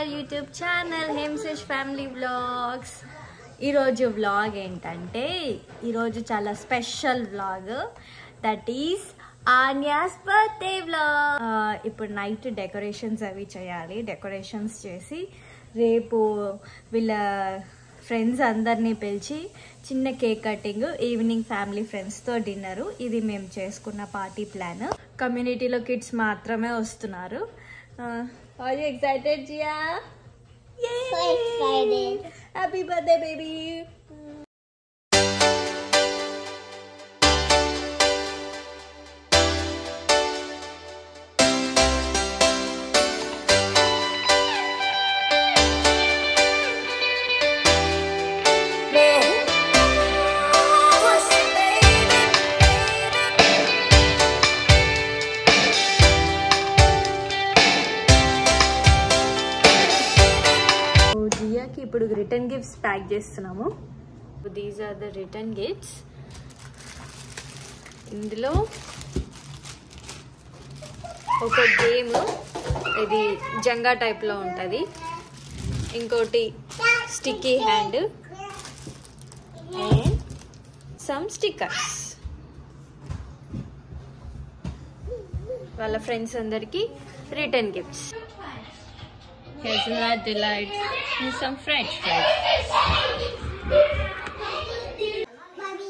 our YouTube channel Hemsish Family Vlogs. ఈరోజు vlog ఏంటంటే ఈరోజు చాలా special vlog, that is Anya's birthday vlog. ఇప్పుడు నైట్ డెకరేషన్స్ అవి చేయాలి. డెకరేషన్స్ చేసి రేపు వీళ్ళ ఫ్రెండ్స్ అందరినీ పిలిచి చిన్న కేక్ కటింగ్, ఈవినింగ్ ఫ్యామిలీ ఫ్రెండ్స్తో డిన్నరు. ఇది మేము చేసుకున్న పార్టీ ప్లాన్. కమ్యూనిటీలో కిడ్స్ మాత్రమే వస్తున్నారు. Are you excited, Jia? Yay! So excited. Happy birthday, baby. జియాకి ఇప్పుడు రిటర్న్ గిఫ్ట్స్ ప్యాక్ చేస్తున్నాము. These are the return gifts. ఇందులో ఒక గేమ్, ఇది జంగా టైప్లో ఉంటుంది. ఇంకోటి sticky hand and some stickers. వాళ్ళ ఫ్రెండ్స్ అందరికి return gifts. Hazelnut delights and some French fries. Mommy.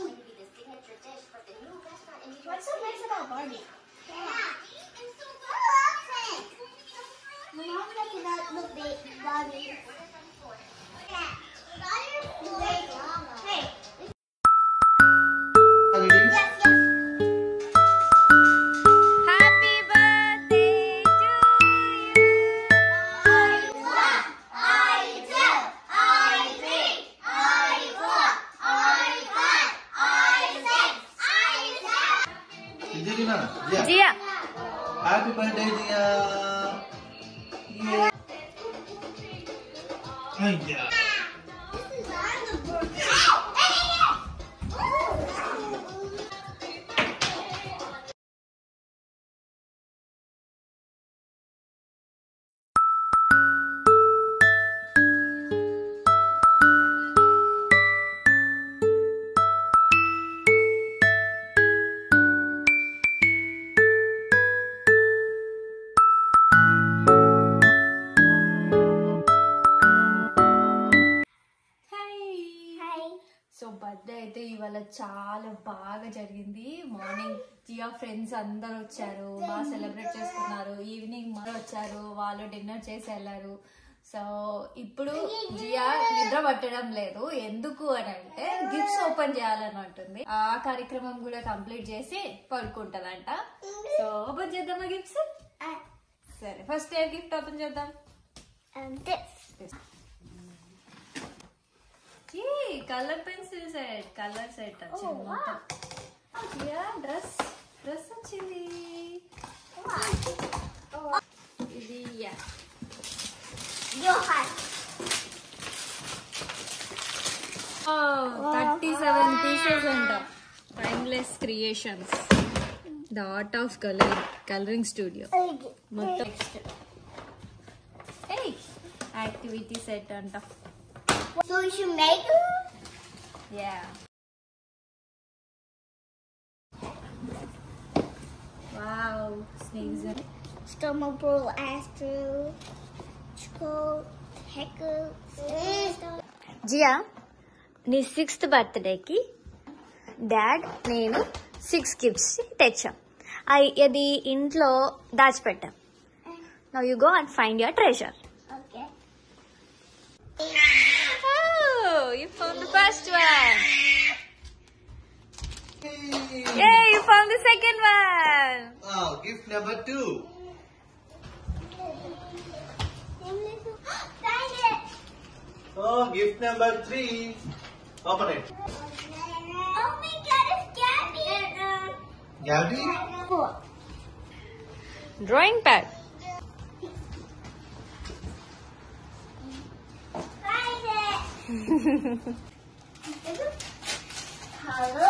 What's so nice about Barbie? Yeah. It's so perfect. Mom cannot look big, Barbie. Yeah. Hey. Yes, yes. Happy birthday to you. Jia. Happy birthday, Jia. Yeah. Yeah. So birthday అయితే ఇవాళ చాలా బాగా జరిగింది. Morning Jiya friends అందరు వచ్చారు, బాగా celebrate చేసుకున్నారు. Evening మరో వచ్చారు, వాళ్ళు డిన్నర్ చేసి వెళ్ళారు. సో ఇప్పుడు జియా నిద్ర పట్టడం లేదు. ఎందుకు అని అంటే గిఫ్ట్స్ ఓపెన్ చేయాలని ఉంటుంది. ఆ కార్యక్రమం కూడా కంప్లీట్ చేసి పడుకుంటదంట. సో ఓపెన్ చేద్దామా గిఫ్ట్స్? సరే, ఫస్ట్ ఏ గిఫ్ట్ ఓపెన్ చేద్దాం. Colour pencil set, colour set వచ్చింది మొత్తం. డ్రెస్ వచ్చింది. ఇది 37 పీసెస్ అంట. Timeless creations, the art of colouring studio మొత్తం. యాక్టివిటీ సెట్ అంట. So you should make them? Yeah. Wow, snakes. Snowball, Astro, Chico, Hecker. Jia, నీ 6th బర్త్డేకి డాడ్ నేను 6 గిఫ్ట్స్ తెచ్చాం. అది ఇంట్లో దాచిపెట్టాం. Now you go and find your treasure. Okay. Oh, you found the first one. Yay, you found the second one. Oh, gift number 2. Find it. Oh, gift number 3. Open it. Oh my God, it's Gabby. Gabby? Drawing pad. Find it. Hello.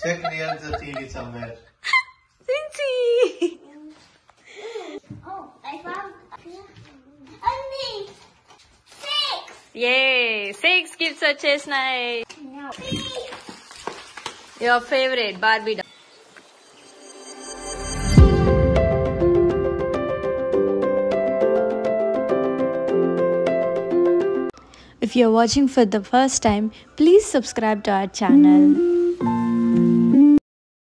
Check near the TV somewhere. Cincy! Oh, I found only 6. Yay! 6 gifts వచ్చేసినాయి. No. Your favorite Barbie doll. If you're watching for the first time, please subscribe to our channel.